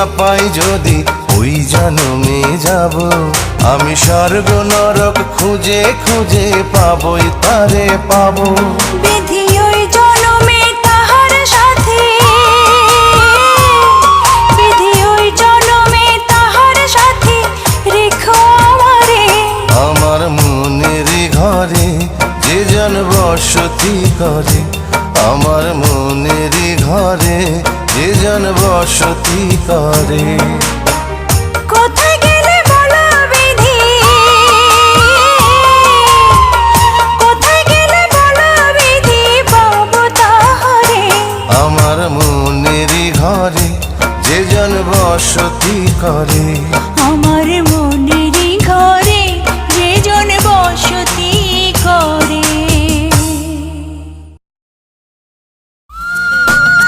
না পাই যদি ওই জন্মে যাব। আমি স্বর্গ নরক খুঁজে খুঁজে পাবই তারে পাবো। বিধি ওই জন্মে তাহার সাথে, বিধি ওই জন্মে তাহার সাথে রেখো আমারে। আমার মনের ঘরে যে জন বসতি করে, আমার মনের ঘরে যে জন বসতি করে। কোথায় গেলে বলো বিধি, কোথায় গেলে বলো বিধি পাবো তাহারে। আমার মনের ঘরে যে জন বসতি করে।